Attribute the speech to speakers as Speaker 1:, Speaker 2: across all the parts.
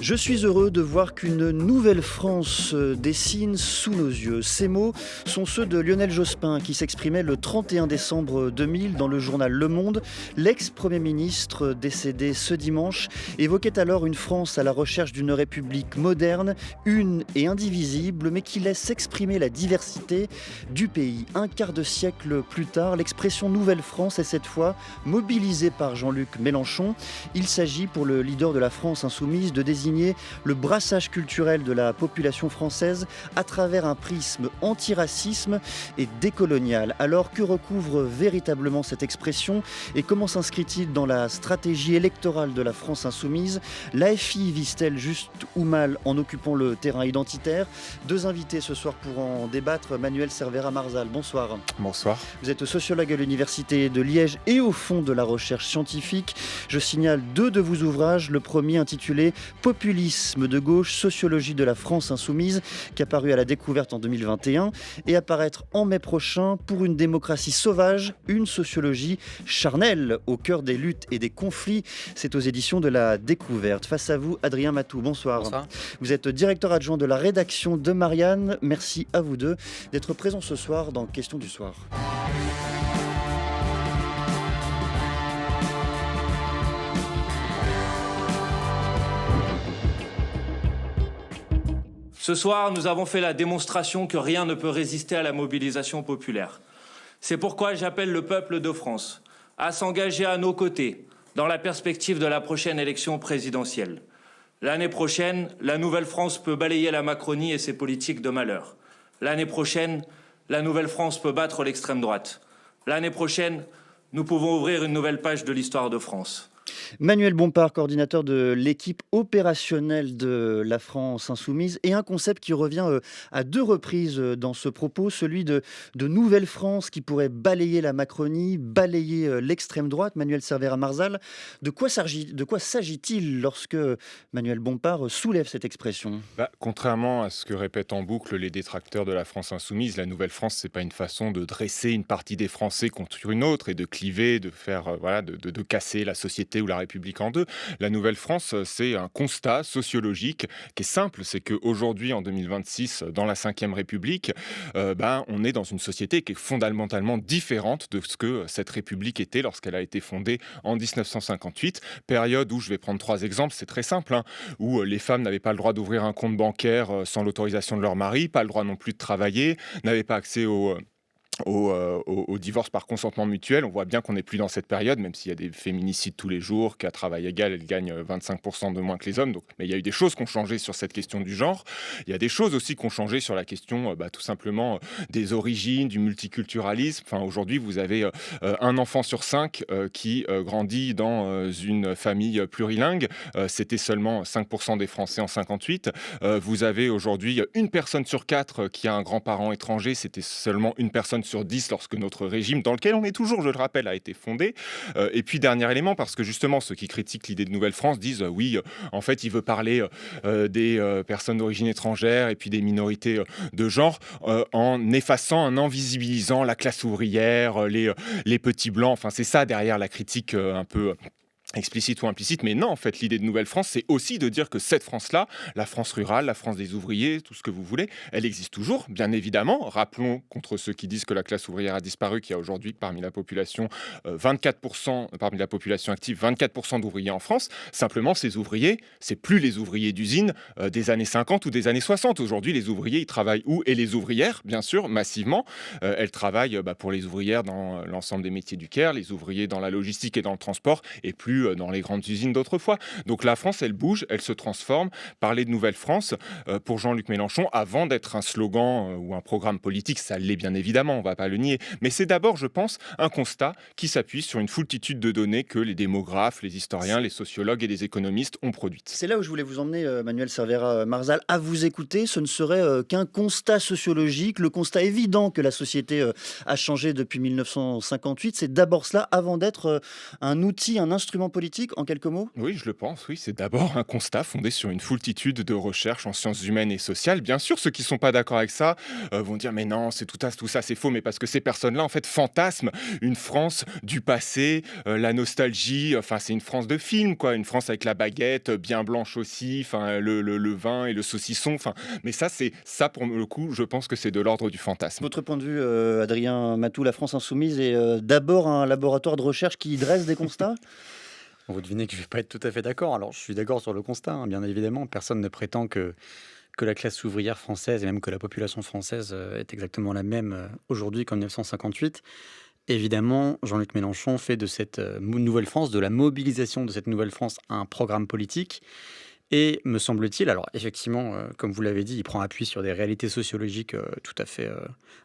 Speaker 1: Je suis heureux de voir qu'une nouvelle France se dessine sous nos yeux. Ces mots sont ceux de Lionel Jospin qui s'exprimait le 31 décembre 2000 dans le journal Le Monde. L'ex-premier ministre décédé ce dimanche évoquait alors une France à la recherche d'une république moderne, une et indivisible, mais qui laisse exprimer la diversité du pays. Un quart de siècle plus tard, l'expression Nouvelle France est cette fois mobilisée par Jean-Luc Mélenchon. Il s'agit pour le leader de la France insoumise de désigner le brassage culturel de la population française à travers un prisme antiracisme et décolonial. Alors que recouvre véritablement cette expression et comment s'inscrit-il dans la stratégie électorale de la France insoumise? L'AFI vise-t-elle juste ou mal en occupant le terrain identitaire? Deux invités ce soir pour en débattre. Manuel Cervera-Marzal, bonsoir.
Speaker 2: Bonsoir.
Speaker 1: Vous êtes sociologue à l'Université de Liège et au fond de la recherche scientifique. Je signale deux de vos ouvrages. Le premier intitulé Populisme de gauche, sociologie de la France insoumise, qui a paru à la Découverte en 2021 et apparaître en mai prochain pour une démocratie sauvage, une sociologie charnelle au cœur des luttes et des conflits. C'est aux éditions de la Découverte. Face à vous, Adrien Matou, bonsoir.
Speaker 2: Bonsoir.
Speaker 1: Vous êtes directeur adjoint de la rédaction de Marianne. Merci à vous deux d'être présents ce soir dans Question du soir.
Speaker 3: Ce soir, nous avons fait la démonstration que rien ne peut résister à la mobilisation populaire. C'est pourquoi j'appelle le peuple de France à s'engager à nos côtés dans la perspective de la prochaine élection présidentielle. L'année prochaine, la nouvelle France peut balayer la Macronie et ses politiques de malheur. L'année prochaine, la nouvelle France peut battre l'extrême droite. L'année prochaine, nous pouvons ouvrir une nouvelle page de l'histoire de France.
Speaker 1: Manuel Bompard, coordinateur de l'équipe opérationnelle de la France insoumise, et un concept qui revient à deux reprises dans ce propos, celui de nouvelle France qui pourrait balayer la Macronie, balayer l'extrême droite. Manuel Cervera-Marzal, de quoi s'agit-il lorsque Manuel Bompard soulève cette expression?
Speaker 2: Contrairement à ce que répètent en boucle les détracteurs de la France insoumise, la Nouvelle France, c'est pas une façon de dresser une partie des Français contre une autre et de cliver, de faire, de casser la société ou la République en deux. La Nouvelle France, c'est un constat sociologique qui est simple, c'est qu'aujourd'hui, en 2026, dans la Ve République, on est dans une société qui est fondamentalement différente de ce que cette République était lorsqu'elle a été fondée en 1958, période où, je vais prendre trois exemples, c'est très simple, où les femmes n'avaient pas le droit d'ouvrir un compte bancaire sans l'autorisation de leur mari, pas le droit non plus de travailler, n'avaient pas accès au divorce par consentement mutuel. On voit bien qu'on n'est plus dans cette période, même s'il y a des féminicides tous les jours, qu'à travail égal, elles gagnent 25% de moins que les hommes. Mais il y a eu des choses qui ont changé sur cette question du genre. Il y a des choses aussi qui ont changé sur la question, tout simplement, des origines, du multiculturalisme. Aujourd'hui, vous avez un enfant sur 5 qui grandit dans une famille plurilingue. C'était seulement 5% des Français en 58. Vous avez aujourd'hui une personne sur 4 qui a un grand-parent étranger. C'était seulement une personne sur 10 lorsque notre régime, dans lequel on est toujours, je le rappelle, a été fondé. Et puis, dernier élément, parce que justement, ceux qui critiquent l'idée de Nouvelle-France disent oui, en fait, il veut parler des personnes d'origine étrangère et puis des minorités de genre en effaçant, en invisibilisant la classe ouvrière, les petits blancs. Enfin, c'est ça derrière la critique un peu explicite ou implicite, mais non, en fait, l'idée de Nouvelle-France, c'est aussi de dire que cette France-là, la France rurale, la France des ouvriers, tout ce que vous voulez, elle existe toujours, bien évidemment. Rappelons, contre ceux qui disent que la classe ouvrière a disparu, qu'il y a aujourd'hui parmi la population 24%, parmi la population active, 24% d'ouvriers en France. Simplement, ces ouvriers, c'est plus les ouvriers d'usine des années 50 ou des années 60. Aujourd'hui, les ouvriers, ils travaillent où? Et les ouvrières, bien sûr, massivement. Elles travaillent pour les ouvrières dans l'ensemble des métiers du Caire, les ouvriers dans la logistique et dans le transport, et plus dans les grandes usines d'autrefois. Donc la France, elle bouge, elle se transforme. Parler de Nouvelle-France, pour Jean-Luc Mélenchon, avant d'être un slogan ou un programme politique, ça l'est bien évidemment, on ne va pas le nier. Mais c'est d'abord, je pense, un constat qui s'appuie sur une foultitude de données que les démographes, les historiens, les sociologues et les économistes ont produites.
Speaker 1: C'est là où je voulais vous emmener, Manuel Cervera-Marzal. À vous écouter, ce ne serait qu'un constat sociologique, le constat évident que la société a changé depuis 1958. C'est d'abord cela, avant d'être un outil, un instrument raisonnement politique, en quelques mots?
Speaker 2: Oui, je le pense, oui. C'est d'abord un constat fondé sur une foultitude de recherches en sciences humaines et sociales. Bien sûr, ceux qui ne sont pas d'accord avec ça vont dire mais non, c'est tout ça, c'est faux. Mais parce que ces personnes-là, en fait, fantasment une France du passé, la nostalgie. Enfin, c'est une France de film, quoi. Une France avec la baguette, bien blanche aussi, enfin, le vin et le saucisson. Enfin, mais ça, pour le coup, je pense que c'est de l'ordre du fantasme.
Speaker 1: Votre point de vue, Adrien Matou, la France insoumise est d'abord un laboratoire de recherche qui dresse des constats?
Speaker 4: Vous devinez que je ne vais pas être tout à fait d'accord. Alors, je suis d'accord sur le constat, hein, bien évidemment. Personne ne prétend que la classe ouvrière française et même que la population française est exactement la même aujourd'hui qu'en 1958. Évidemment, Jean-Luc Mélenchon fait de cette nouvelle France, de la mobilisation de cette nouvelle France, un programme politique. Et me semble-t-il, alors effectivement, comme vous l'avez dit, il prend appui sur des réalités sociologiques tout à fait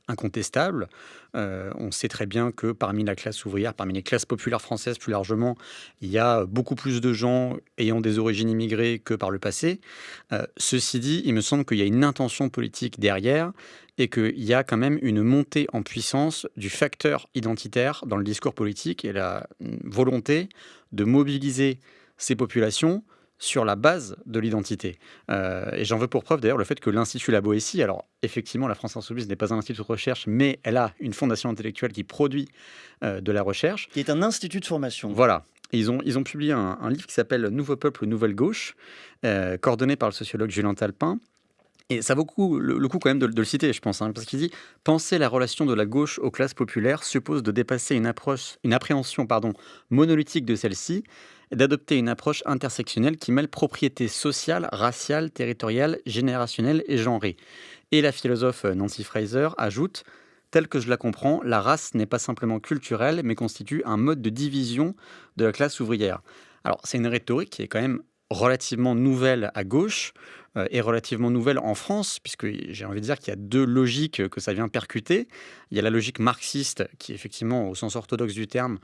Speaker 4: incontestables. On sait très bien que parmi la classe ouvrière, parmi les classes populaires françaises plus largement, il y a beaucoup plus de gens ayant des origines immigrées que par le passé. Ceci dit, il me semble qu'il y a une intention politique derrière et qu'il y a quand même une montée en puissance du facteur identitaire dans le discours politique et la volonté de mobiliser ces populations sur la base de l'identité. Et j'en veux pour preuve d'ailleurs le fait que l'Institut La Boétie, alors effectivement la France Insoumise n'est pas un institut de recherche, mais elle a une fondation intellectuelle qui produit de la recherche.
Speaker 1: Qui est un institut de formation.
Speaker 4: Voilà. Et ils ont publié un livre qui s'appelle Nouveau peuple, nouvelle gauche, coordonné par le sociologue Julien Talpin. Et ça vaut le coup quand même de le citer, je pense, hein, parce qu'il dit « Penser la relation de la gauche aux classes populaires suppose de dépasser une appréhension monolithique de celle-ci et d'adopter une approche intersectionnelle qui mêle propriété sociale, raciale, territoriale, générationnelle et genrée. » Et la philosophe Nancy Fraser ajoute « Tel que je la comprends, la race n'est pas simplement culturelle, mais constitue un mode de division de la classe ouvrière. » Alors, c'est une rhétorique qui est quand même relativement nouvelle à gauche et relativement nouvelle en France, puisque j'ai envie de dire qu'il y a deux logiques que ça vient percuter. Il y a la logique marxiste qui, effectivement, au sens orthodoxe du terme,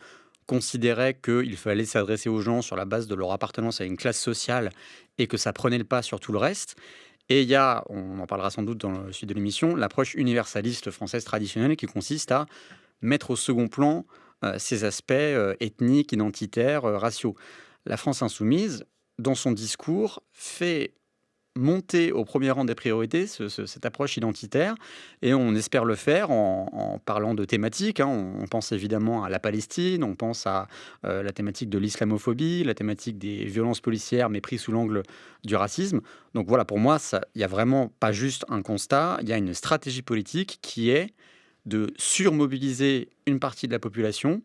Speaker 4: considérait qu'il fallait s'adresser aux gens sur la base de leur appartenance à une classe sociale et que ça prenait le pas sur tout le reste. Et il y a, on en parlera sans doute dans le suite de l'émission, l'approche universaliste française traditionnelle qui consiste à mettre au second plan ces aspects ethniques, identitaires, raciaux. La France insoumise, dans son discours, fait monter au premier rang des priorités cette approche identitaire et on espère le faire en parlant de thématiques. Hein. On pense évidemment à la Palestine, on pense à la thématique de l'islamophobie, la thématique des violences policières mais pris sous l'angle du racisme. Donc voilà, pour moi, il n'y a vraiment pas juste un constat, il y a une stratégie politique qui est de surmobiliser une partie de la population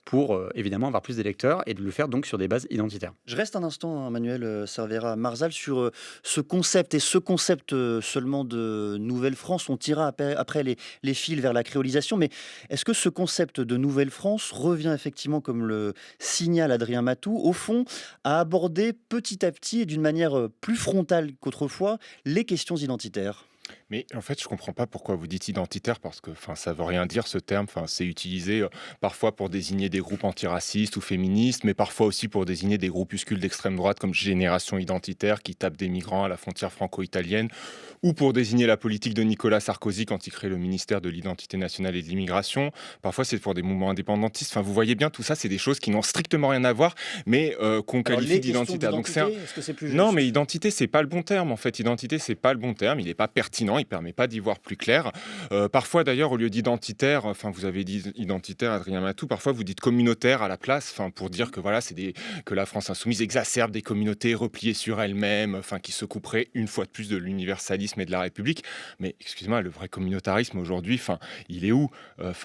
Speaker 4: pour évidemment avoir plus d'électeurs et de le faire donc sur des bases identitaires.
Speaker 1: Je reste un instant, hein, Manuel Cervera Marzal, sur ce concept, et ce concept seulement de Nouvelle-France. On tirera après les fils vers la créolisation, mais est-ce que ce concept de Nouvelle-France revient effectivement, comme le signale Adrien Matou, au fond, à aborder petit à petit et d'une manière plus frontale qu'autrefois les questions identitaires ?
Speaker 2: Mais en fait, je comprends pas pourquoi vous dites identitaire, parce que ça veut rien dire ce terme. C'est utilisé parfois pour désigner des groupes antiracistes ou féministes, mais parfois aussi pour désigner des groupuscules d'extrême droite comme Génération Identitaire qui tapent des migrants à la frontière franco-italienne, ou pour désigner la politique de Nicolas Sarkozy quand il crée le ministère de l'Identité nationale et de l'immigration. Parfois, c'est pour des mouvements indépendantistes. Vous voyez bien, tout ça, c'est des choses qui n'ont strictement rien à voir, mais qu'on qualifie d'identitaire. Donc
Speaker 1: est-ce que c'est plus juste ?
Speaker 2: Non, mais identité, c'est pas le bon terme. En fait, identité, c'est pas le bon terme. Il n'est pas pertinent. Il permet pas d'y voir plus clair. Parfois, d'ailleurs, au lieu d'identitaire, vous avez dit identitaire, Adrien Matou. Parfois, vous dites communautaire à la place, pour dire que voilà, que la France insoumise exacerbe des communautés repliées sur elles-mêmes, qui se couperaient une fois de plus de l'universalisme et de la République. Mais excusez-moi, le vrai communautarisme aujourd'hui, il est où ?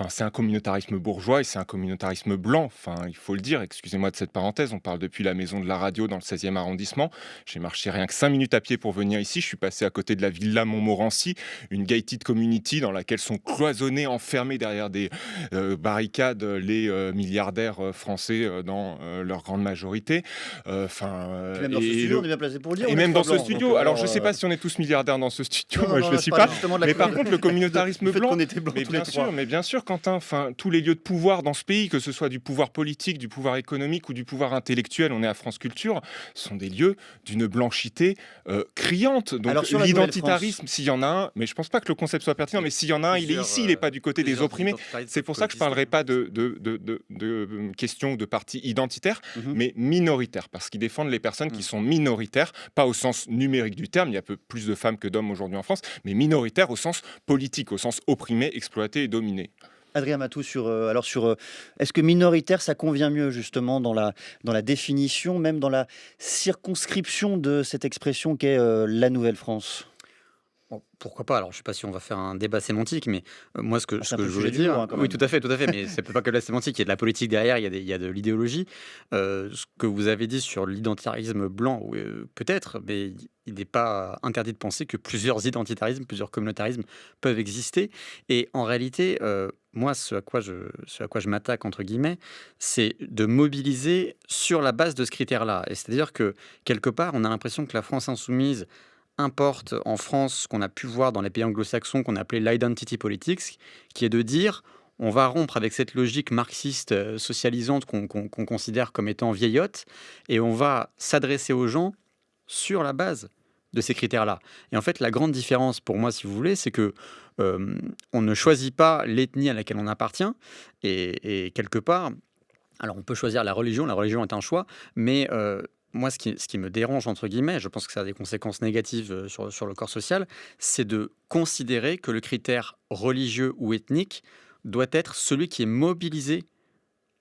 Speaker 2: C'est un communautarisme bourgeois et c'est un communautarisme blanc. Il faut le dire. Excusez-moi de cette parenthèse. On parle depuis la maison de la radio dans le 16e arrondissement. J'ai marché rien que 5 minutes à pied pour venir ici. Je suis passé à côté de la Villa Montmorency, une gated community dans laquelle sont cloisonnés, enfermés derrière des barricades les milliardaires français dans leur grande majorité.
Speaker 1: Même dans ce studio, on est bien placé pour le dire.
Speaker 2: Et même dans ce studio. Alors, je ne sais pas si on est tous milliardaires dans ce studio. Moi, je ne le suis pas. Mais par contre, le communautarisme blanc. Mais bien sûr, Quentin. Tous les lieux de pouvoir dans ce pays, que ce soit du pouvoir politique, du pouvoir économique ou du pouvoir intellectuel, on est à France Culture, sont des lieux d'une blanchité criante. Donc, l'identitarisme, s'il y en a un, mais je ne pense pas que le concept soit pertinent, mais s'il y en a un, il est ici, il n'est pas du côté des opprimés. C'est pour ça que je ne parlerai pas de questions de partis identitaires, mais minoritaires, parce qu'ils défendent les personnes qui sont minoritaires, pas au sens numérique du terme, il y a peu plus de femmes que d'hommes aujourd'hui en France, mais minoritaires au sens politique, au sens opprimé, exploité et dominé.
Speaker 1: Adrien Matou, est-ce que minoritaire, ça convient mieux justement dans la définition, même dans la circonscription de cette expression qu'est la Nouvelle-France?
Speaker 4: Bon, pourquoi pas? Alors, je ne sais pas si on va faire un débat sémantique, mais moi, ce que
Speaker 1: C'est un
Speaker 4: je
Speaker 1: peu le
Speaker 4: voulais
Speaker 1: sujet du
Speaker 4: dire,
Speaker 1: jour, hein, quand
Speaker 4: oui,
Speaker 1: même.
Speaker 4: tout à fait, mais c'est pas que de la sémantique, il y a de la politique derrière, il y a de l'idéologie. Ce que vous avez dit sur l'identitarisme blanc, oui, peut-être, mais il n'est pas interdit de penser que plusieurs identitarismes, plusieurs communautarismes peuvent exister. Et en réalité, moi, ce à quoi je m'attaque, entre guillemets, c'est de mobiliser sur la base de ce critère-là. Et c'est-à-dire que, quelque part, on a l'impression que la France insoumise importe en France ce qu'on a pu voir dans les pays anglo-saxons qu'on appelait l'identity politics, qui est de dire on va rompre avec cette logique marxiste socialisante qu'on considère comme étant vieillotte et on va s'adresser aux gens sur la base de ces critères-là. Et en fait, la grande différence pour moi, si vous voulez, c'est que on ne choisit pas l'ethnie à laquelle on appartient et quelque part, alors on peut choisir la religion est un choix, mais moi, ce qui me dérange, entre guillemets, je pense que ça a des conséquences négatives sur le corps social, c'est de considérer que le critère religieux ou ethnique doit être celui qui est mobilisé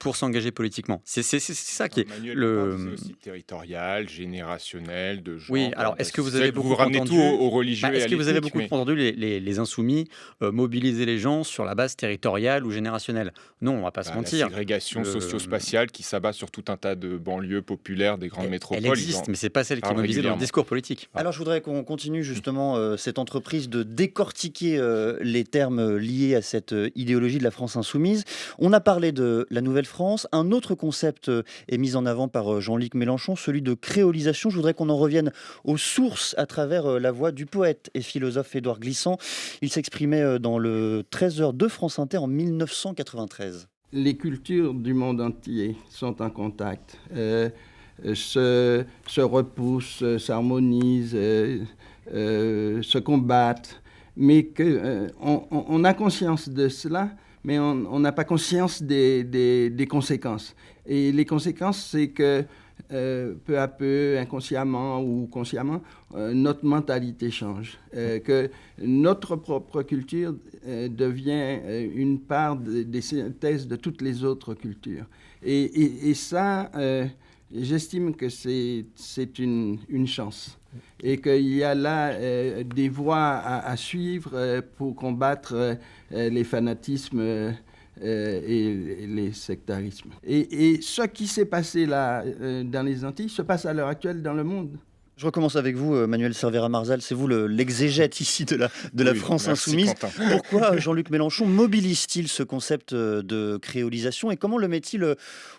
Speaker 4: pour s'engager politiquement. C'est ça qui est
Speaker 2: Manuel
Speaker 4: le...
Speaker 2: c'est aussi territorial, générationnel, de genre.
Speaker 4: Oui, alors est-ce que vous avez beaucoup
Speaker 2: vous ramenez
Speaker 4: entendu...
Speaker 2: tout au religieux et à
Speaker 4: Est-ce que vous avez
Speaker 2: l'ethnique,
Speaker 4: beaucoup
Speaker 2: mais
Speaker 4: entendu les insoumis mobiliser les gens sur la base territoriale ou générationnelle? Non, on va pas se
Speaker 2: la
Speaker 4: mentir.
Speaker 2: ségrégation socio-spatiale qui s'abat sur tout un tas de banlieues populaires des grandes métropoles.
Speaker 4: Elle existe, mais c'est pas celle qui est
Speaker 2: parlent
Speaker 4: mobilisée dans le
Speaker 2: régulièrement.
Speaker 4: discours politique.
Speaker 1: Alors je voudrais qu'on continue justement cette entreprise de décortiquer les termes liés à cette idéologie de la France insoumise. On a parlé de la Nouvelle-France. Un autre concept est mis en avant par Jean-Luc Mélenchon, celui de créolisation. Je voudrais qu'on en revienne aux sources à travers la voix du poète et philosophe Édouard Glissant. Il s'exprimait dans le 13h de France Inter en 1993.
Speaker 5: Les cultures du monde entier sont en contact, se repoussent, s'harmonisent, se combattent, mais on a conscience de cela, mais on n'a pas conscience des conséquences. Et les conséquences, c'est que peu à peu, inconsciemment ou consciemment, notre mentalité change, que notre propre culture devient une part des synthèses de toutes les autres cultures. Et ça, j'estime que c'est une chance et qu'il y a là des voies à suivre pour combattre les fanatismes et les sectarismes. Et ce qui s'est passé là dans les Antilles se passe à l'heure actuelle dans le monde.
Speaker 1: Je recommence avec vous, Manuel Cervera-Marzal. C'est vous l'exégète ici de la
Speaker 2: Oui,
Speaker 1: France
Speaker 2: merci,
Speaker 1: insoumise.
Speaker 2: Quentin.
Speaker 1: Pourquoi Jean-Luc Mélenchon mobilise-t-il ce concept de créolisation et comment le met-il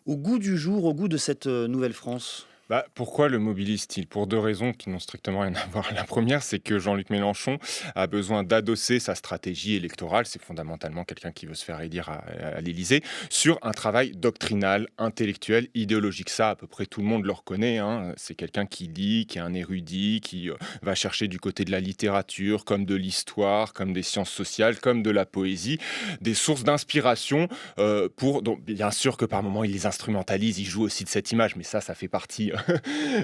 Speaker 1: au goût du jour, au goût de cette nouvelle France ?
Speaker 2: Pourquoi le mobilise-t-il? Pour deux raisons qui n'ont strictement rien à voir. La première, c'est que Jean-Luc Mélenchon a besoin d'adosser sa stratégie électorale, c'est fondamentalement quelqu'un qui veut se faire élire à l'Élysée, sur un travail doctrinal, intellectuel, idéologique. Ça, à peu près tout le monde le reconnaît, hein. C'est quelqu'un qui lit, qui est un érudit, qui va chercher du côté de la littérature, comme de l'histoire, comme des sciences sociales, comme de la poésie, des sources d'inspiration donc, bien sûr que par moments, il les instrumentalise, il joue aussi de cette image, mais ça fait partie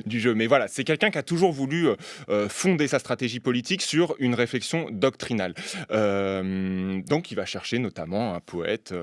Speaker 2: du jeu. Mais voilà, c'est quelqu'un qui a toujours voulu fonder sa stratégie politique sur une réflexion doctrinale. Donc il va chercher notamment un poète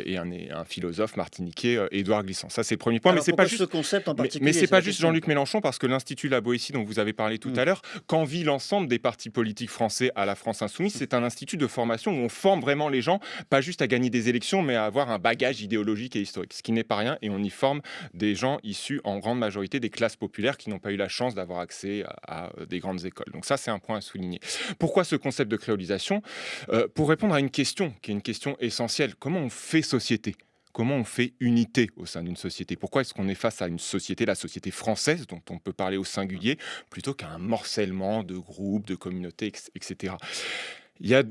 Speaker 2: et un philosophe martiniquais, Édouard Glissant. Ça, c'est le premier point.
Speaker 1: Alors,
Speaker 2: mais c'est pas
Speaker 1: ce
Speaker 2: juste
Speaker 1: concept en particulier,
Speaker 2: mais c'est pas
Speaker 1: la
Speaker 2: juste
Speaker 1: question.
Speaker 2: Jean-Luc Mélenchon, parce que l'Institut La Boétie, dont vous avez parlé tout à l'heure, qu'envie l'ensemble des partis politiques français à la France insoumise, c'est un institut de formation où on forme vraiment les gens, pas juste à gagner des élections, mais à avoir un bagage idéologique et historique, ce qui n'est pas rien, et on y forme des gens issus en grande majorité des classes populaires qui n'ont pas eu la chance d'avoir accès à des grandes écoles. Donc ça, c'est un point à souligner. Pourquoi ce concept de créolisation ? Pour répondre à une question qui est une question essentielle. Comment on fait société ? Comment on fait unité au sein d'une société ? Pourquoi est-ce qu'on est face à une société, la société française, dont on peut parler au singulier, plutôt qu'à un morcellement de groupes, de communautés, etc. Il y a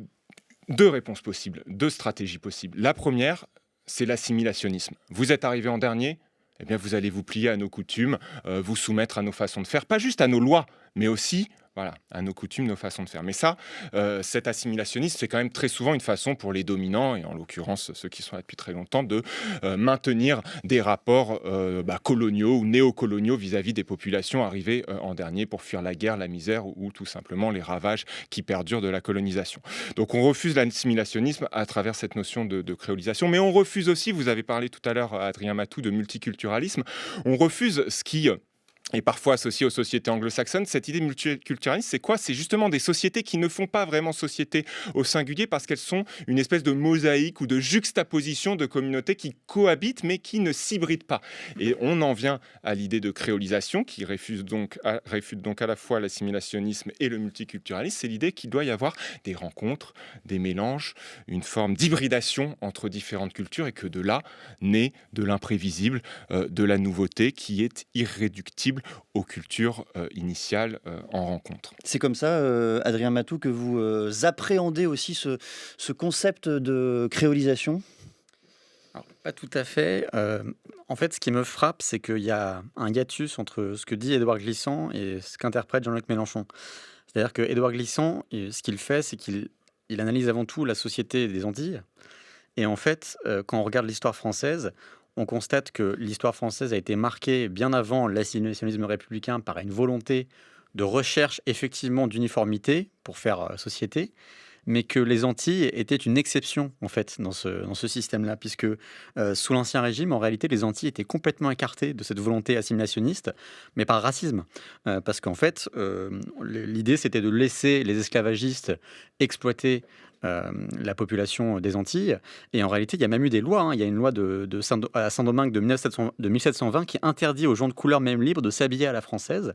Speaker 2: deux réponses possibles, deux stratégies possibles. La première, c'est l'assimilationnisme. Vous êtes arrivé en dernier ? Eh bien, vous allez vous plier à nos coutumes, vous soumettre à nos façons de faire, pas juste à nos lois, mais aussi voilà, à nos coutumes, nos façons de faire. Mais ça, cet assimilationnisme, c'est quand même très souvent une façon pour les dominants, et en l'occurrence ceux qui sont là depuis très longtemps, de maintenir des rapports coloniaux ou néocoloniaux vis-à-vis des populations arrivées en dernier pour fuir la guerre, la misère ou tout simplement les ravages qui perdurent de la colonisation. Donc on refuse l'assimilationnisme à travers cette notion de créolisation, mais on refuse aussi, vous avez parlé tout à l'heure, Adrien Matou, de multiculturalisme, on refuse ce qui est parfois associé aux sociétés anglo-saxonnes. Cette idée multiculturaliste, c'est quoi? C'est justement des sociétés qui ne font pas vraiment société au singulier parce qu'elles sont une espèce de mosaïque ou de juxtaposition de communautés qui cohabitent mais qui ne s'hybrident pas. Et on en vient à l'idée de créolisation qui réfute donc à la fois l'assimilationnisme et le multiculturalisme. C'est l'idée qu'il doit y avoir des rencontres, des mélanges, une forme d'hybridation entre différentes cultures et que de là naît de l'imprévisible, de la nouveauté qui est irréductible aux cultures initiales en rencontre.
Speaker 1: C'est comme ça, Adrien Matou, que vous appréhendez aussi ce concept de créolisation?
Speaker 4: Alors, pas tout à fait. En fait, ce qui me frappe, c'est qu'il y a un hiatus entre ce que dit Édouard Glissant et ce qu'interprète Jean-Luc Mélenchon. C'est-à-dire que Édouard Glissant, ce qu'il fait, c'est qu'il analyse avant tout la société des Antilles. Et en fait, quand on regarde l'histoire française, on constate que l'histoire française a été marquée bien avant l'assimilationnisme républicain par une volonté de recherche effectivement d'uniformité pour faire société, mais que les Antilles étaient une exception en fait dans ce système-là, puisque sous l'Ancien Régime, en réalité, les Antilles étaient complètement écartées de cette volonté assimilationniste, mais par racisme, parce qu'en fait, l'idée c'était de laisser les esclavagistes exploiter la population des Antilles. Et en réalité, il y a même eu des lois. Il y a une loi à Saint-Domingue de 1720 qui interdit aux gens de couleur même libre de s'habiller à la française.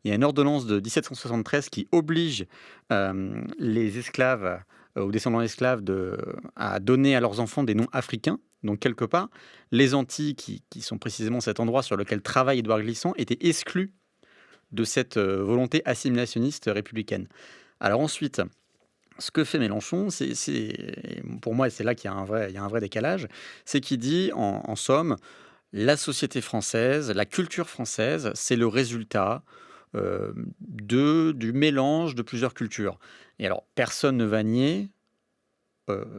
Speaker 4: Il y a une ordonnance de 1773 qui oblige les esclaves aux descendants d'esclaves à donner à leurs enfants des noms africains. Donc, quelque part, les Antilles, qui sont précisément cet endroit sur lequel travaille Édouard Glissant, étaient exclus de cette volonté assimilationniste républicaine. Alors ensuite, ce que fait Mélenchon, pour moi, c'est là qu'il y a un vrai décalage, c'est qu'il dit, en somme, la société française, la culture française, c'est le résultat du mélange de plusieurs cultures. Et alors, personne ne va nier,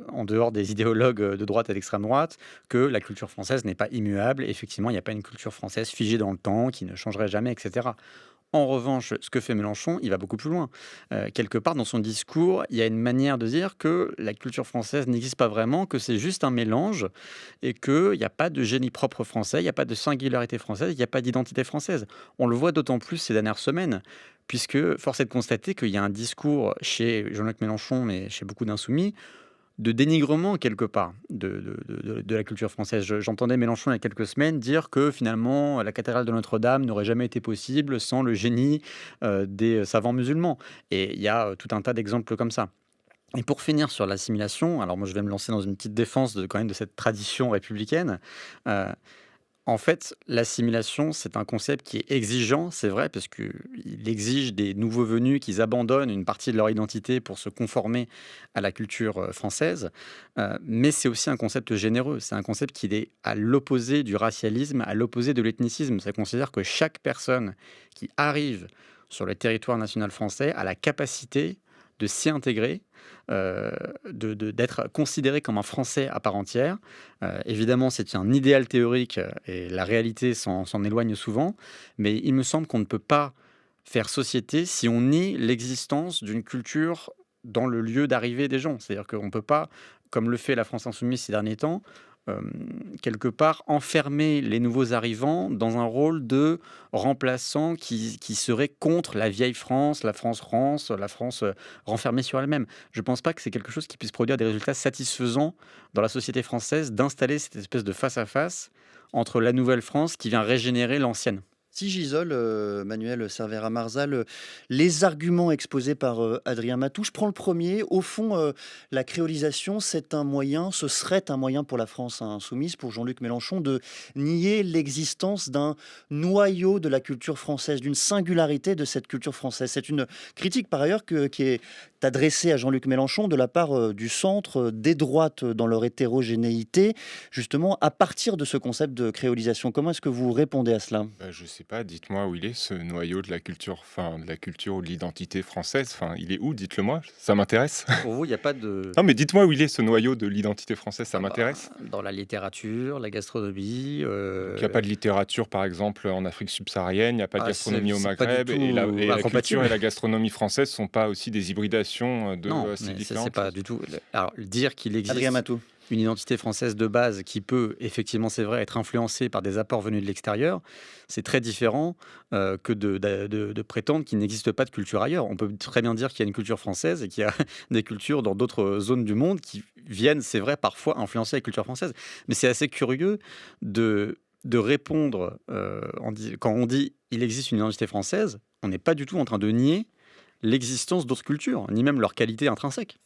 Speaker 4: en dehors des idéologues de droite et d'extrême droite, que la culture française n'est pas immuable. Effectivement, il n'y a pas une culture française figée dans le temps, qui ne changerait jamais, etc. En revanche, ce que fait Mélenchon, il va beaucoup plus loin. Quelque part, dans son discours, il y a une manière de dire que la culture française n'existe pas vraiment, que c'est juste un mélange et qu'il n'y a pas de génie propre français, il n'y a pas de singularité française, il n'y a pas d'identité française. On le voit d'autant plus ces dernières semaines, puisque force est de constater qu'il y a un discours chez Jean-Luc Mélenchon, mais chez beaucoup d'insoumis, de dénigrement quelque part de la culture française. J'entendais Mélenchon il y a quelques semaines dire que finalement la cathédrale de Notre-Dame n'aurait jamais été possible sans le génie des savants musulmans. Et il y a tout un tas d'exemples comme ça. Et pour finir sur l'assimilation, alors moi je vais me lancer dans une petite défense quand même de cette tradition républicaine. En fait, l'assimilation, c'est un concept qui est exigeant, c'est vrai, parce qu'il exige des nouveaux venus qu'ils abandonnent une partie de leur identité pour se conformer à la culture française. Mais c'est aussi un concept généreux. C'est un concept qui est à l'opposé du racialisme, à l'opposé de l'ethnicisme. Ça considère que chaque personne qui arrive sur le territoire national français a la capacité de s'y intégrer, d'être considéré comme un Français à part entière. Évidemment, c'est un idéal théorique et la réalité s'en éloigne souvent, mais il me semble qu'on ne peut pas faire société si on nie l'existence d'une culture dans le lieu d'arrivée des gens. C'est-à-dire qu'on ne peut pas, comme le fait la France insoumise ces derniers temps, quelque part enfermer les nouveaux arrivants dans un rôle de remplaçant qui serait contre la vieille France, la France renfermée sur elle-même. Je ne pense pas que c'est quelque chose qui puisse produire des résultats satisfaisants dans la société française d'installer cette espèce de face-à-face entre la nouvelle France qui vient régénérer l'ancienne.
Speaker 1: Si j'isole, Manuel Cervera-Marzal, les arguments exposés par Adrien Matou, je prends le premier. Au fond, la créolisation, ce serait un moyen pour la France insoumise, pour Jean-Luc Mélenchon, de nier l'existence d'un noyau de la culture française, d'une singularité de cette culture française. C'est une critique par ailleurs qui est adressée à Jean-Luc Mélenchon de la part du centre, des droites dans leur hétérogénéité, justement à partir de ce concept de créolisation. Comment est-ce que vous répondez à cela ?
Speaker 2: Je ne sais pas, dites-moi où il est ce noyau de la culture, de la culture ou de l'identité française. Il est où? Dites-le-moi, ça m'intéresse.
Speaker 4: Pour vous, il n'y a pas de...
Speaker 2: Non, mais dites-moi où il est ce noyau de l'identité française, ça
Speaker 4: Ah bah,
Speaker 2: m'intéresse.
Speaker 4: dans la littérature, la gastronomie...
Speaker 2: Donc, il n'y a pas de littérature, par exemple, en Afrique subsaharienne, il n'y a pas de gastronomie au
Speaker 4: c'est pas du
Speaker 2: Maghreb, et la culture
Speaker 4: incompatible.
Speaker 2: et la gastronomie française ne sont pas aussi des hybridations de
Speaker 4: Non,
Speaker 2: ces
Speaker 4: mais c'est
Speaker 2: différentes
Speaker 4: pas
Speaker 2: choses.
Speaker 4: du tout... Alors, dire qu'il
Speaker 1: Adrien
Speaker 4: existe
Speaker 1: Matou.
Speaker 4: une identité française de base qui peut, effectivement, c'est vrai, être influencée par des apports venus de l'extérieur, c'est très différent que de prétendre qu'il n'existe pas de culture ailleurs. On peut très bien dire qu'il y a une culture française et qu'il y a des cultures dans d'autres zones du monde qui viennent, c'est vrai, parfois influencer la culture française. Mais c'est assez curieux de répondre quand on dit il existe une identité française, on n'est pas du tout en train de nier l'existence d'autres cultures, ni même leur qualité intrinsèque.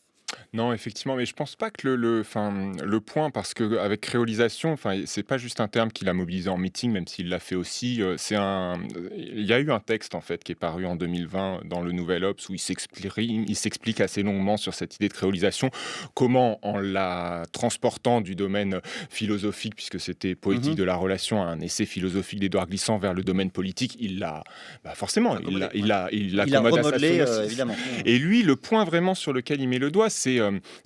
Speaker 2: Non, effectivement, mais je pense pas que le point, parce que avec créolisation, c'est pas juste un terme qu'il a mobilisé en meeting, même s'il l'a fait aussi. Il y a eu un texte en fait qui est paru en 2020 dans le Nouvel Obs où il s'explique assez longuement sur cette idée de créolisation, comment en la transportant du domaine philosophique, puisque c'était poétique de la relation, à un essai philosophique d'Édouard Glissant vers le domaine politique, il l'a forcément, il l'a
Speaker 1: Il a
Speaker 2: accommodé à sa
Speaker 1: remodelé,
Speaker 2: sauce.
Speaker 1: évidemment.
Speaker 2: Et lui, le point vraiment sur lequel il met le doigt, c'est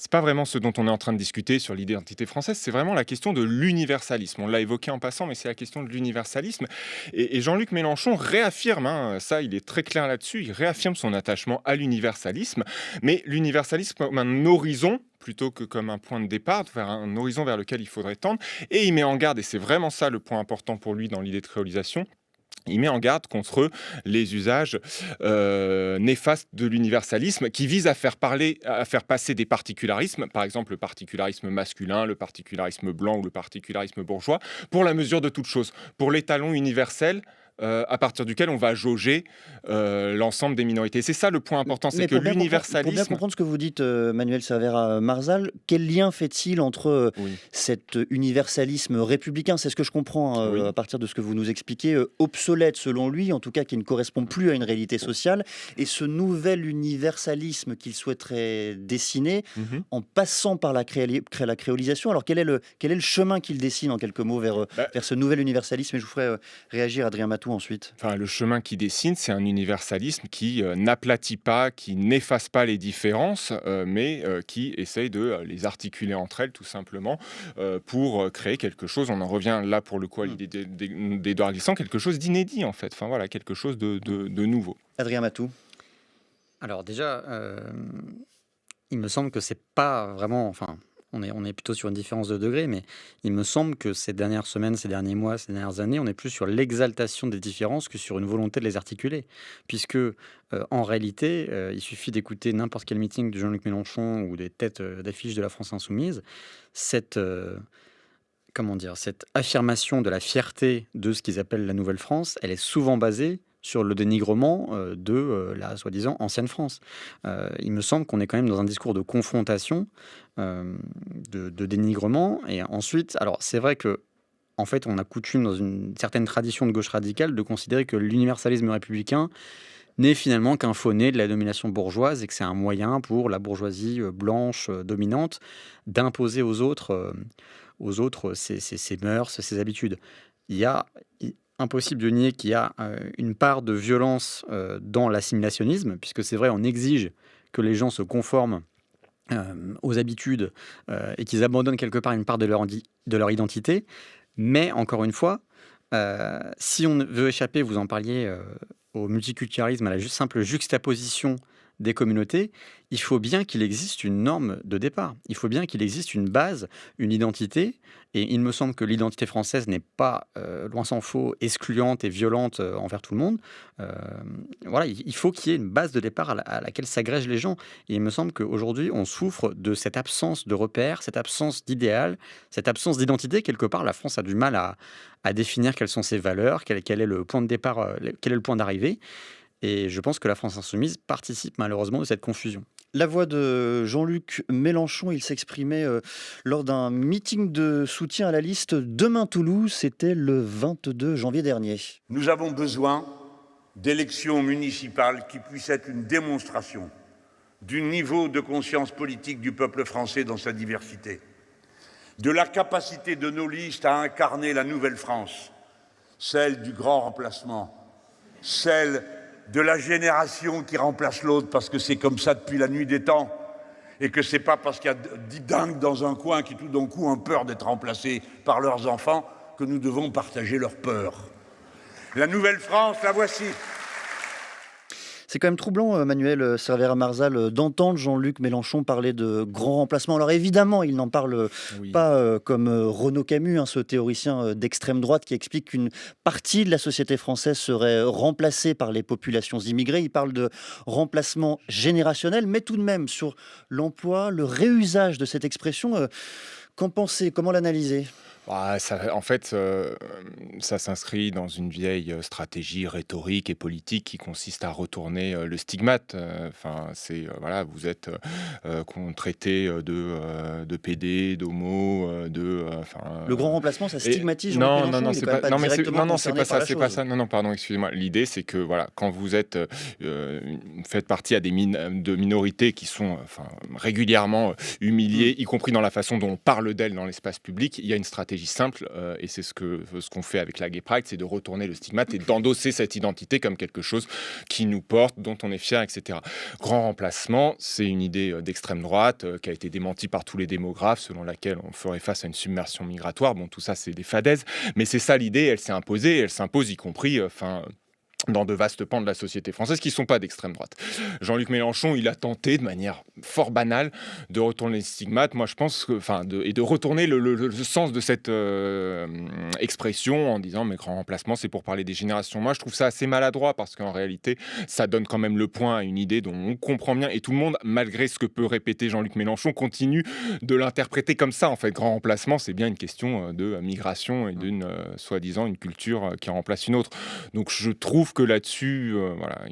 Speaker 2: pas vraiment ce dont on est en train de discuter sur l'identité française, c'est vraiment la question de l'universalisme. On l'a évoqué en passant, mais c'est la question de l'universalisme. Et Jean-Luc Mélenchon réaffirme, ça il est très clair là-dessus, il réaffirme son attachement à l'universalisme, mais l'universalisme comme un horizon plutôt que comme un point de départ, vers un horizon vers lequel il faudrait tendre. Et il met en garde, et c'est vraiment ça le point important pour lui dans l'idée de créolisation, il met en garde contre les usages néfastes de l'universalisme qui visent à faire passer des particularismes, par exemple le particularisme masculin, le particularisme blanc ou le particularisme bourgeois, pour la mesure de toute chose, pour l'étalon universel à partir duquel on va jauger l'ensemble des minorités. C'est ça le point important, c'est que
Speaker 1: Pour bien
Speaker 2: l'universalisme...
Speaker 1: comprendre ce que vous dites, Manuel Cervera-Marzal, quel lien fait-il entre cet universalisme républicain, c'est ce que je comprends à partir de ce que vous nous expliquez, obsolète selon lui, en tout cas qui ne correspond plus à une réalité sociale, et ce nouvel universalisme qu'il souhaiterait dessiner en passant par la créolisation. Alors quel est le chemin qu'il dessine en quelques mots vers ce nouvel universalisme? Et je vous ferai réagir Adrien Matou ensuite.
Speaker 2: Le chemin qu'il dessine, c'est un universalisme qui n'aplatit pas, qui n'efface pas les différences, mais qui essaye de les articuler entre elles, tout simplement, pour créer quelque chose. On en revient là, pour le coup, à l'idée d'Édouard Glissant, quelque chose d'inédit, en fait. Quelque chose de nouveau.
Speaker 1: Adrien Matou.
Speaker 4: Alors déjà, il me semble que c'est pas vraiment... on est plutôt sur une différence de degré, mais il me semble que ces dernières semaines, ces derniers mois, ces dernières années, on est plus sur l'exaltation des différences que sur une volonté de les articuler. Puisque, en réalité, il suffit d'écouter n'importe quel meeting de Jean-Luc Mélenchon ou des têtes d'affiche de la France Insoumise, cette affirmation de la fierté de ce qu'ils appellent la Nouvelle France, elle est souvent basée sur le dénigrement de la soi-disant ancienne France. Il me semble qu'on est quand même dans un discours de confrontation, de dénigrement. Et ensuite, alors c'est vrai que en fait, on a coutume dans une certaine tradition de gauche radicale de considérer que l'universalisme républicain n'est finalement qu'un faux-né de la domination bourgeoise et que c'est un moyen pour la bourgeoisie blanche dominante d'imposer aux autres ses mœurs, ses habitudes. Impossible de nier qu'il y a une part de violence dans l'assimilationnisme, puisque c'est vrai, on exige que les gens se conforment aux habitudes et qu'ils abandonnent quelque part une part de leur identité. Mais encore une fois, si on veut échapper, vous en parliez, au multiculturalisme, à la simple juxtaposition des communautés, il faut bien qu'il existe une norme de départ. Il faut bien qu'il existe une base, une identité. Et il me semble que l'identité française n'est pas, loin s'en faut, excluante et violente envers tout le monde. Il faut qu'il y ait une base de départ à laquelle s'agrègent les gens. Et il me semble qu'aujourd'hui, on souffre de cette absence de repères, cette absence d'idéal, cette absence d'identité. Quelque part, la France a du mal à définir quelles sont ses valeurs, quel est le point de départ, quel est le point d'arrivée. Et je pense que la France Insoumise participe malheureusement de cette confusion.
Speaker 1: La voix de Jean-Luc Mélenchon, il s'exprimait lors d'un meeting de soutien à la liste Demain Toulouse, c'était le 22 janvier dernier.
Speaker 6: Nous avons besoin d'élections municipales qui puissent être une démonstration du niveau de conscience politique du peuple français dans sa diversité, de la capacité de nos listes à incarner la nouvelle France, celle du grand remplacement, celle de la génération qui remplace l'autre parce que c'est comme ça depuis la nuit des temps et que c'est pas parce qu'il y a 10 dingues dans un coin qui tout d'un coup ont peur d'être remplacés par leurs enfants que nous devons partager leur peur. La nouvelle France, la voici.
Speaker 1: C'est quand même troublant, Manuel Cervera-Marzal, d'entendre Jean-Luc Mélenchon parler de grand remplacement. Alors évidemment, il n'en parle pas comme Renaud Camus, ce théoricien d'extrême droite qui explique qu'une partie de la société française serait remplacée par les populations immigrées. Il parle de remplacement générationnel, mais tout de même sur l'emploi, le réusage de cette expression. Qu'en pensez? Comment l'analyser?
Speaker 2: En fait, ça s'inscrit dans une vieille stratégie rhétorique et politique qui consiste à retourner le stigmate. Voilà, vous êtes traité de PD, d'homo,
Speaker 1: Le grand remplacement, ça stigmatise Jean-Luc Mélenchon.
Speaker 2: Non,
Speaker 1: il est quand même pas directement
Speaker 2: c'est
Speaker 1: concerné
Speaker 2: pas
Speaker 1: par
Speaker 2: ça,
Speaker 1: la
Speaker 2: c'est pas
Speaker 1: chose.
Speaker 2: ça. Non, pardon, excusez-moi. L'idée, c'est que voilà, quand vous êtes faites partie à de minorités qui sont régulièrement humiliées, y compris dans la façon dont on parle d'elles dans l'espace public, il y a une stratégie simple, et c'est ce qu'on fait avec la Gay Pride, c'est de retourner le stigmate et d'endosser cette identité comme quelque chose qui nous porte, dont on est fier, etc. Grand remplacement, c'est une idée d'extrême droite qui a été démentie par tous les démographes, selon laquelle on ferait face à une submersion migratoire. Bon, tout ça, c'est des fadaises, mais c'est ça l'idée, elle s'est imposée, elle s'impose y compris... dans de vastes pans de la société française qui ne sont pas d'extrême droite. Jean-Luc Mélenchon, il a tenté de manière fort banale de retourner les stigmates. Moi, je pense que, et de retourner le sens de cette expression en disant mais grand remplacement, c'est pour parler des générations. Moi, je trouve ça assez maladroit parce qu'en réalité, ça donne quand même le point à une idée dont on comprend bien et tout le monde, malgré ce que peut répéter Jean-Luc Mélenchon, continue de l'interpréter comme ça. En fait, grand remplacement, c'est bien une question de migration et d'une soi-disant une culture qui remplace une autre. Donc, je trouve que là-dessus,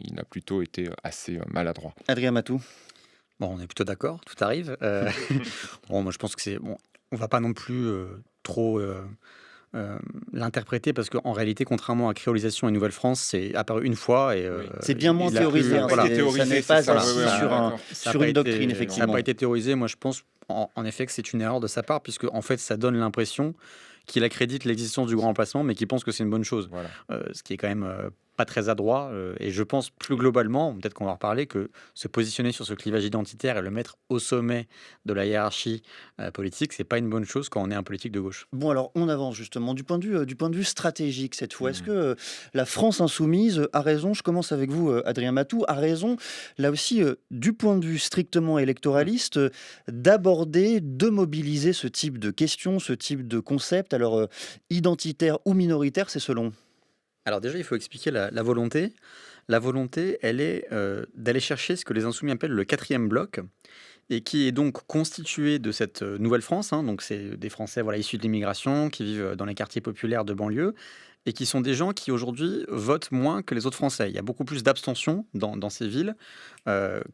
Speaker 2: il a plutôt été assez maladroit.
Speaker 1: Adrien Matou.
Speaker 4: Bon, on est plutôt d'accord, tout arrive. Bon, moi, je pense que c'est... Bon, on ne va pas non plus trop l'interpréter parce qu'en réalité, contrairement à Créolisation et Nouvelle-France, c'est apparu une fois. Et,
Speaker 1: c'est bien moins
Speaker 4: il a
Speaker 1: théorisé.
Speaker 4: pu- voilà.
Speaker 1: Ça n'est pas
Speaker 2: ça,
Speaker 1: assis sur une doctrine,
Speaker 4: Ça
Speaker 1: effectivement.
Speaker 4: n'a pas été théorisé. Moi, je pense en effet que c'est une erreur de sa part, puisque en fait, ça donne l'impression qu'il accrédite l'existence du grand remplacement, mais qu'il pense que c'est une bonne chose.
Speaker 2: Voilà.
Speaker 4: Ce qui est quand même pas très adroit. Et je pense plus globalement, peut-être qu'on va en reparler, que se positionner sur ce clivage identitaire et le mettre au sommet de la hiérarchie politique, c'est pas une bonne chose quand on est un politique de gauche.
Speaker 1: Bon, alors on avance justement du point de vue stratégique cette fois. Est-ce que la France insoumise a raison? Je commence avec vous, Adrien Matou, a raison là aussi du point de vue strictement électoraliste d'aborder, de mobiliser ce type de questions, ce type de concept. Alors identitaire ou minoritaire, c'est selon.
Speaker 4: Alors déjà, il faut expliquer la volonté. La volonté, elle est d'aller chercher ce que les insoumis appellent le 4e bloc, et qui est donc constitué de cette nouvelle France. Donc c'est des Français issus de l'immigration, qui vivent dans les quartiers populaires de banlieue, et qui sont des gens qui aujourd'hui votent moins que les autres Français. Il y a beaucoup plus d'abstention dans ces villes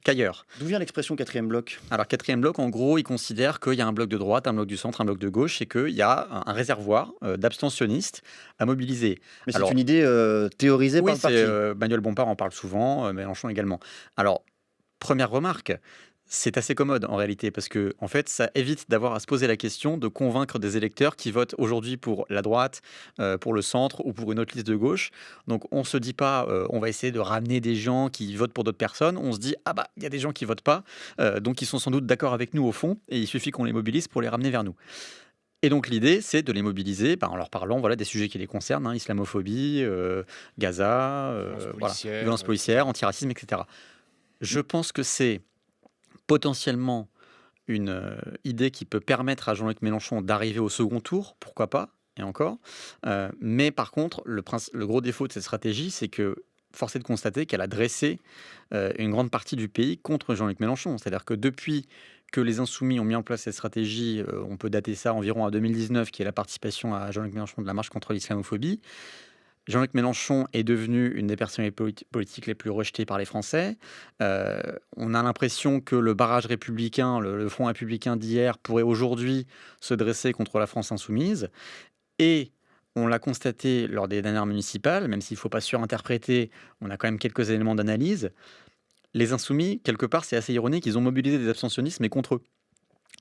Speaker 4: qu'ailleurs.
Speaker 1: D'où vient l'expression 4e bloc?
Speaker 4: Alors 4e bloc, en gros, ils considèrent qu'il y a un bloc de droite, un bloc du centre, un bloc de gauche, et qu'il y a un réservoir d'abstentionnistes à mobiliser.
Speaker 1: Mais c'est une idée théorisée par le parti.
Speaker 4: Manuel Bompard en parle souvent, Mélenchon également. Alors, première remarque, c'est assez commode en réalité parce que en fait, ça évite d'avoir à se poser la question de convaincre des électeurs qui votent aujourd'hui pour la droite, pour le centre ou pour une autre liste de gauche. Donc on se dit pas, on va essayer de ramener des gens qui votent pour d'autres personnes. On se dit il y a des gens qui votent pas, donc ils sont sans doute d'accord avec nous au fond et il suffit qu'on les mobilise pour les ramener vers nous. Et donc l'idée, c'est de les mobiliser en leur parlant des sujets qui les concernent, islamophobie, Gaza, violence policière, antiracisme, etc. Je pense que c'est potentiellement une idée qui peut permettre à Jean-Luc Mélenchon d'arriver au second tour, pourquoi pas, et encore. Mais par contre, le gros défaut de cette stratégie, c'est que force est de constater qu'elle a dressé une grande partie du pays contre Jean-Luc Mélenchon. C'est-à-dire que depuis que les Insoumis ont mis en place cette stratégie, on peut dater ça environ à 2019, qui est la participation à Jean-Luc Mélenchon de la marche contre l'islamophobie. Jean-Luc Mélenchon est devenu une des personnalités politiques les plus rejetées par les Français. On a l'impression que le barrage républicain, le front républicain d'hier, pourrait aujourd'hui se dresser contre la France insoumise. Et on l'a constaté lors des dernières municipales, même s'il ne faut pas surinterpréter, on a quand même quelques éléments d'analyse. Les insoumis, quelque part, c'est assez ironique, ils ont mobilisé des abstentionnistes, mais contre eux.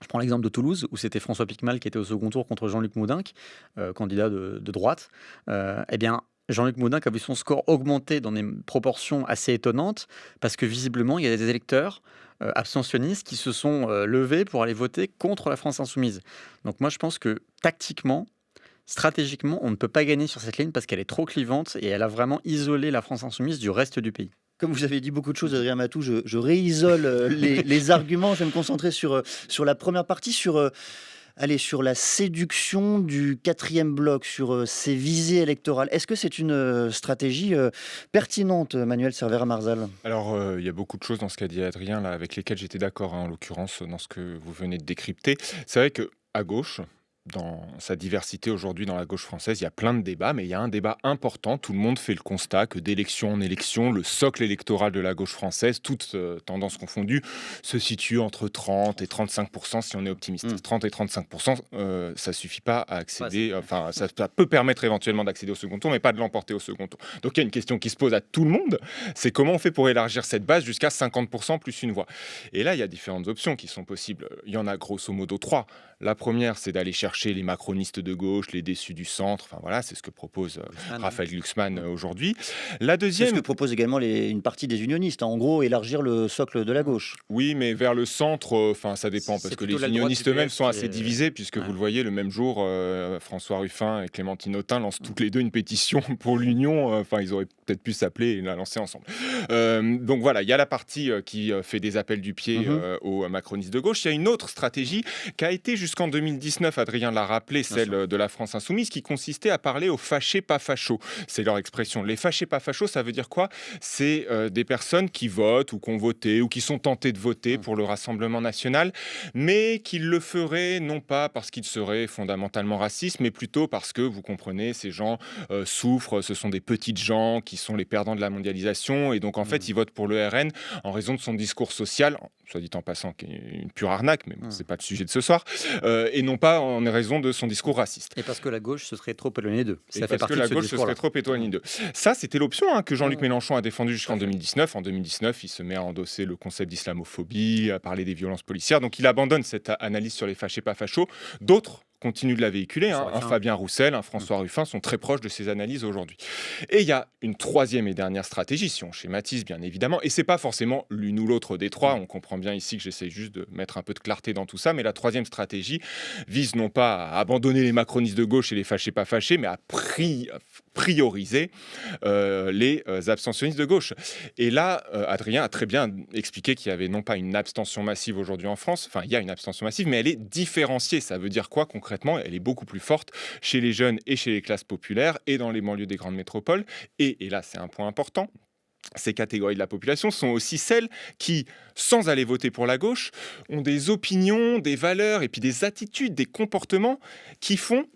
Speaker 4: Je prends l'exemple de Toulouse, où c'était François Piquemal qui était au second tour contre Jean-Luc Moudenc, candidat de droite. Eh bien, Jean-Luc Moudenc a vu son score augmenter dans des proportions assez étonnantes, parce que visiblement, il y a des électeurs abstentionnistes qui se sont levés pour aller voter contre la France insoumise. Donc moi, je pense que tactiquement, stratégiquement, on ne peut pas gagner sur cette ligne parce qu'elle est trop clivante et elle a vraiment isolé la France insoumise du reste du pays.
Speaker 1: Comme vous avez dit beaucoup de choses, Adrien Matou, je réisole les arguments. Je vais me concentrer sur la première partie, sur la séduction du quatrième bloc, sur ses visées électorales. Est-ce que c'est une stratégie pertinente, Manuel Cervera-Marzal?
Speaker 2: Alors, il y a beaucoup de choses dans ce qu'a dit Adrien, là, avec lesquelles j'étais d'accord, en l'occurrence, dans ce que vous venez de décrypter. C'est vrai qu'à gauche, dans sa diversité aujourd'hui dans la gauche française, il y a plein de débats, mais il y a un débat important. Tout le monde fait le constat que d'élection en élection, le socle électoral de la gauche française, toutes tendances confondues, se situe entre 30 et 35% si on est optimiste. 30 et 35%, ça suffit pas à accéder, enfin, ça peut permettre éventuellement d'accéder au second tour, mais pas de l'emporter au second tour. Donc il y a une question qui se pose à tout le monde, c'est comment on fait pour élargir cette base jusqu'à 50% plus une voix. Et là, il y a différentes options qui sont possibles. Il y en a grosso modo 3. La première, c'est d'aller chercher les macronistes de gauche, les déçus du centre. Enfin voilà, c'est ce que propose Raphaël Glucksmann aujourd'hui. La deuxième,
Speaker 1: c'est ce que propose également une partie des unionistes. En gros, élargir le socle de la gauche.
Speaker 2: Oui, mais vers le centre, enfin ça dépend parce que les unionistes eux-mêmes sont assez divisés puisque vous le voyez le même jour, François Ruffin et Clémentine Autain lancent toutes les deux une pétition pour l'union. Enfin, ils auraient peut-être pu s'appeler et la lancer ensemble. Donc voilà, il y a la partie qui fait des appels du pied aux macronistes de gauche. Il y a une autre stratégie qui a été jusqu'en 2019, Adrien l'a rappelé, celle de la France insoumise, qui consistait à parler aux fâchés pas fachos. C'est leur expression. Les fâchés pas fachos, ça veut dire quoi? C'est des personnes qui votent ou qui ont voté ou qui sont tentées de voter pour le Rassemblement national, mais qui le feraient non pas parce qu'ils seraient fondamentalement racistes, mais plutôt parce que, vous comprenez, ces gens souffrent, ce sont des petites gens qui sont les perdants de la mondialisation, et donc en fait, ils votent pour le RN en raison de son discours social, soit dit en passant, qui est une pure arnaque, mais bon, c'est pas le sujet de ce soir, et non pas en raison de son discours raciste.
Speaker 4: Et parce que la gauche se serait trop éloignée d'eux.
Speaker 2: Ça fait partie de ce discours-là. Parce que la gauche se serait trop éloignée d'eux. Ça, c'était l'option que Jean-Luc Mélenchon a défendue jusqu'en 2019. En 2019, il se met à endosser le concept d'islamophobie, à parler des violences policières. Donc il abandonne cette analyse sur les fâchés pas fachos. D'autres continue de la véhiculer. Un Fabien Roussel, un François Ruffin sont très proches de ces analyses aujourd'hui. Et il y a une troisième et dernière stratégie, si on schématise bien évidemment, et c'est pas forcément l'une ou l'autre des trois, on comprend bien ici que j'essaie juste de mettre un peu de clarté dans tout ça, mais la troisième stratégie vise non pas à abandonner les macronistes de gauche et les fâchés pas fâchés, mais à prioriser les abstentionnistes de gauche. Et là, Adrien a très bien expliqué qu'il y avait non pas une abstention massive aujourd'hui en France, enfin il y a une abstention massive, mais elle est différenciée. Ça veut dire quoi concrètement? Elle est beaucoup plus forte chez les jeunes et chez les classes populaires et dans les banlieues des grandes métropoles. Et là, c'est un point important. Ces catégories de la population sont aussi celles qui, sans aller voter pour la gauche, ont des opinions, des valeurs et puis des attitudes, des comportements qui font,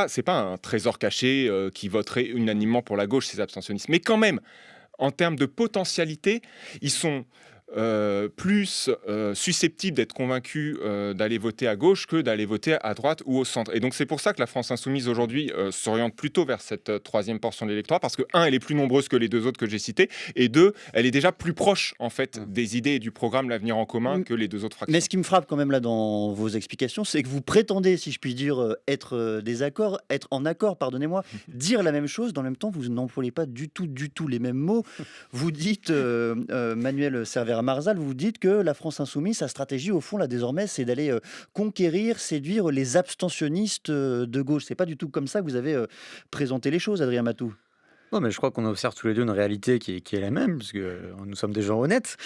Speaker 2: c'est pas un trésor caché qui voterait unanimement pour la gauche, ces abstentionnistes, mais quand même, en termes de potentialité, ils sont plus susceptibles d'être convaincus d'aller voter à gauche que d'aller voter à droite ou au centre. Et donc c'est pour ça que la France insoumise aujourd'hui s'oriente plutôt vers cette troisième portion de l'électorat, parce que elle est plus nombreuse que les deux autres que j'ai cités, et deux, elle est déjà plus proche en fait des idées et du programme L'Avenir en commun que les deux autres fractions.
Speaker 1: Mais ce qui me frappe quand même là dans vos explications, c'est que vous prétendez, si je puis dire, être en accord, pardonnez-moi, dire la même chose, dans le même temps vous n'employez pas du tout les mêmes mots. Vous dites, Manuel Cervera-Marzal, vous dites que la France insoumise, sa stratégie au fond là désormais, c'est d'aller conquérir, séduire les abstentionnistes de gauche. C'est pas du tout comme ça que vous avez présenté les choses, Adrien Matou.
Speaker 4: Non, mais je crois qu'on observe tous les deux une réalité qui est la même, parce que nous sommes des gens honnêtes.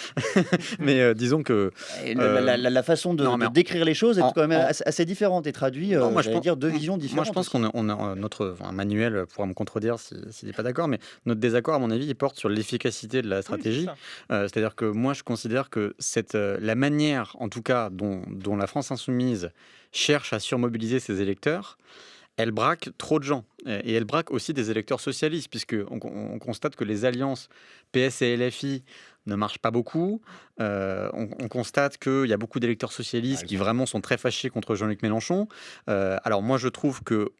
Speaker 4: Mais disons que...
Speaker 1: La façon de décrire les choses est quand même assez différente et traduit, dire, deux visions différentes.
Speaker 4: Moi, je pense qu'on a Manuel pourra me contredire s'il n'est pas d'accord, mais notre désaccord, à mon avis, il porte sur l'efficacité de la stratégie. C'est-à-dire que moi, je considère que la manière, en tout cas, dont la France insoumise cherche à surmobiliser ses électeurs, elle braque trop de gens. Et elle braque aussi des électeurs socialistes, puisqu'on constate que les alliances PS et LFI ne marchent pas beaucoup. On constate qu'il y a beaucoup d'électeurs socialistes qui vraiment sont très fâchés contre Jean-Luc Mélenchon. Alors moi, je trouve que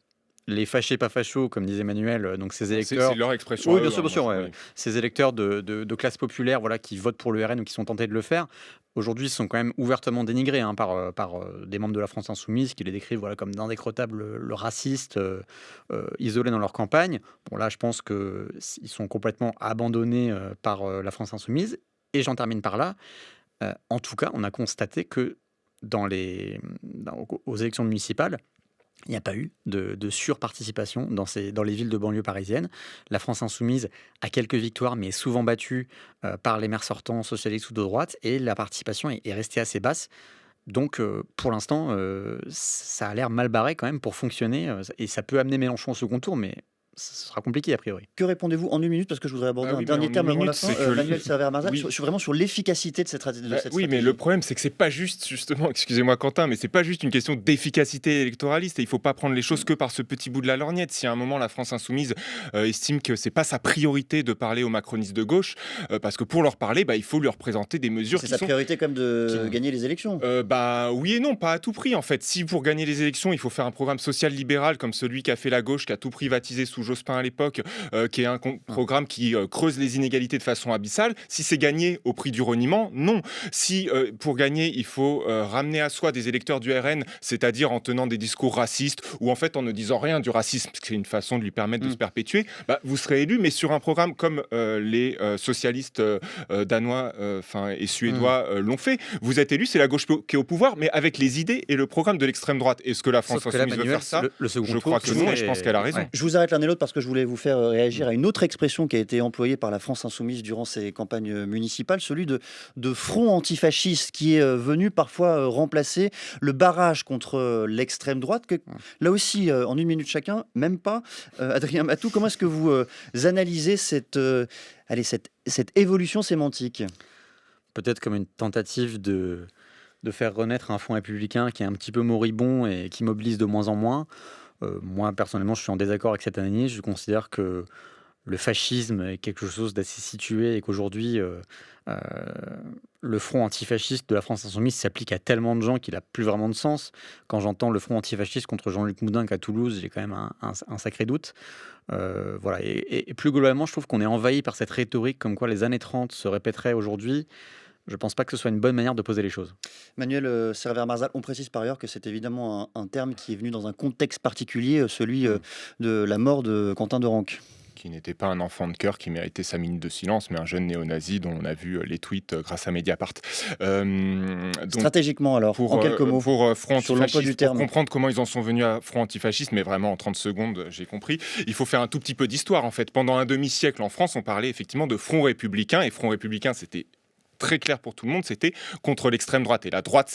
Speaker 4: les fâchés pas fachos, comme disait Emmanuel, donc ces électeurs...
Speaker 2: C'est leur expression.
Speaker 4: Oui,
Speaker 2: à
Speaker 4: bien
Speaker 2: eux,
Speaker 4: sûr, bien sûr.
Speaker 2: moi,
Speaker 4: Ouais. Ces électeurs de classe populaire, voilà, qui votent pour le RN ou qui sont tentés de le faire, aujourd'hui sont quand même ouvertement dénigrés par des membres de la France Insoumise qui les décrivent voilà, comme d'indécrottables le racistes, isolés dans leur campagne. Bon, là, je pense qu'ils sont complètement abandonnés par la France Insoumise. Et j'en termine par là. En tout cas, on a constaté que aux élections municipales, il n'y a pas eu de surparticipation dans les villes de banlieue parisienne. La France Insoumise a quelques victoires, mais est souvent battue par les maires sortants socialistes ou de droite, et la participation est restée assez basse. Donc, pour l'instant, ça a l'air mal barré quand même pour fonctionner, et ça peut amener Mélenchon au second tour, mais ce sera compliqué a priori.
Speaker 1: Que répondez-vous en une minute, parce que je voudrais aborder un
Speaker 2: oui,
Speaker 1: dernier
Speaker 2: mais en
Speaker 1: terme
Speaker 2: une
Speaker 1: avant la
Speaker 2: minute,
Speaker 1: fin,
Speaker 2: c'est que
Speaker 1: Manuel Server-Marzal,
Speaker 2: oui.
Speaker 1: vraiment sur l'efficacité de cette stratégie.
Speaker 2: Oui, mais le problème, c'est que c'est pas juste, justement, excusez-moi Quentin, mais c'est pas juste une question d'efficacité électoraliste, et il faut pas prendre les choses que par ce petit bout de la lorgnette. Si à un moment la France Insoumise estime que c'est pas sa priorité de parler aux macronistes de gauche, parce que pour leur parler, il faut leur présenter des mesures
Speaker 1: C'est
Speaker 2: qui
Speaker 1: sa
Speaker 2: sont...
Speaker 1: priorité quand même de gagner les élections.
Speaker 2: Oui et non, pas à tout prix en fait. Si pour gagner les élections, il faut faire un programme social-libéral comme celui qu'a fait la gauche, qui a tout privatisé sous Jospin à l'époque, qui est un programme qui creuse les inégalités de façon abyssale, si c'est gagné au prix du reniement, non. Si pour gagner, il faut ramener à soi des électeurs du RN, c'est-à-dire en tenant des discours racistes ou en fait en ne disant rien du racisme, parce que c'est une façon de lui permettre de se perpétuer, vous serez élu, mais sur un programme comme les socialistes danois et suédois l'ont fait. Vous êtes élu, c'est la gauche qui est au pouvoir, mais avec les idées et le programme de l'extrême droite. Est-ce que la France Insoumise veut faire ça ? Je crois que non, et je pense qu'elle a raison.
Speaker 4: Ouais.
Speaker 1: Je vous arrête l'un et l'autre parce que je voulais vous faire réagir à une autre expression qui a été employée par la France Insoumise durant ces campagnes municipales, celui de front antifasciste, qui est venu parfois remplacer le barrage contre l'extrême droite. Là aussi, en une minute chacun, même pas. Adrien Matou, comment est-ce que vous analysez cette évolution sémantique ?
Speaker 4: Peut-être comme une tentative de faire renaître un front républicain qui est un petit peu moribond et qui mobilise de moins en moins. Moi, personnellement, je suis en désaccord avec cette analyse. Je considère que le fascisme est quelque chose d'assez situé et qu'aujourd'hui, le front antifasciste de la France Insoumise s'applique à tellement de gens qu'il n'a plus vraiment de sens. Quand j'entends le front antifasciste contre Jean-Luc Moudinque à Toulouse, j'ai quand même un sacré doute. Voilà. Et plus globalement, je trouve qu'on est envahi par cette rhétorique comme quoi les années 30 se répéteraient aujourd'hui. Je ne pense pas que ce soit une bonne manière de poser les choses.
Speaker 1: Manuel Server-Marzal, on précise par ailleurs que c'est évidemment un terme qui est venu dans un contexte particulier, celui de la mort de Quentin Dorenc.
Speaker 2: Qui n'était pas un enfant de cœur qui méritait sa minute de silence, mais un jeune néo-nazi dont on a vu les tweets grâce à Mediapart.
Speaker 1: Donc, stratégiquement alors, en quelques mots,
Speaker 2: pour front antifasciste,
Speaker 1: pour
Speaker 2: comprendre comment ils en sont venus à front antifasciste, mais vraiment en 30 secondes, j'ai compris. Il faut faire un tout petit peu d'histoire en fait. Pendant un demi-siècle en France, on parlait effectivement de front républicain, et front républicain, c'était très clair pour tout le monde, c'était contre l'extrême droite. Et la droite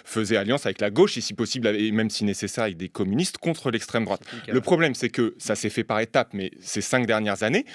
Speaker 2: faisait alliance avec la gauche, et si possible, et même si nécessaire, avec des communistes contre l'extrême droite. Le problème, c'est que ça s'est fait par étapes, mais ces 5 dernières années,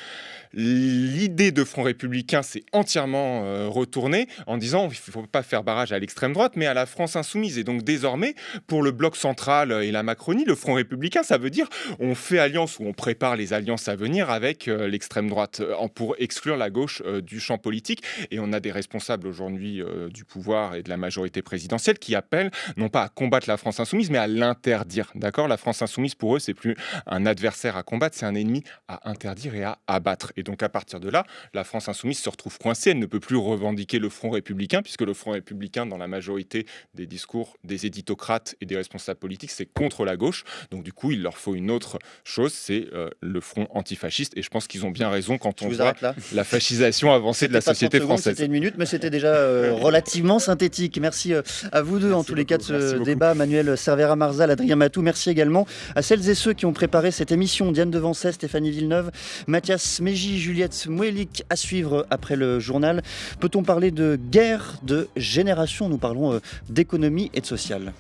Speaker 2: l'idée de front républicain s'est entièrement retournée en disant il ne faut pas faire barrage à l'extrême droite, mais à la France Insoumise. Et donc désormais, pour le bloc central et la Macronie, le front républicain, ça veut dire on fait alliance ou on prépare les alliances à venir avec l'extrême droite pour exclure la gauche du champ politique. Et on a des responsables aujourd'hui du pouvoir et de la majorité présidentielle qui appellent non pas à combattre la France Insoumise, mais à l'interdire. D'accord ? La France Insoumise, pour eux, c'est plus un adversaire à combattre, c'est un ennemi à interdire et à abattre. Et donc à partir de là, la France Insoumise se retrouve coincée. Elle ne peut plus revendiquer le front républicain, puisque le front républicain, dans la majorité des discours des éditocrates et des responsables politiques, c'est contre la gauche. Donc du coup, il leur faut une autre chose, c'est le front antifasciste. Et je pense qu'ils ont bien raison quand on voit la fascisation avancée de la société française.
Speaker 1: C'était une minute, mais c'était déjà relativement synthétique. Merci à vous deux, en tous les cas, de ce débat. Manuel Server-Marzal, Adrien Matou. Merci également à celles et ceux qui ont préparé cette émission. Diane Devancet, Stéphanie Villeneuve, Mathias Mégy, Juliette Mouelik, à suivre après le journal. Peut-on parler de guerre de génération ? Nous parlons d'économie et de social.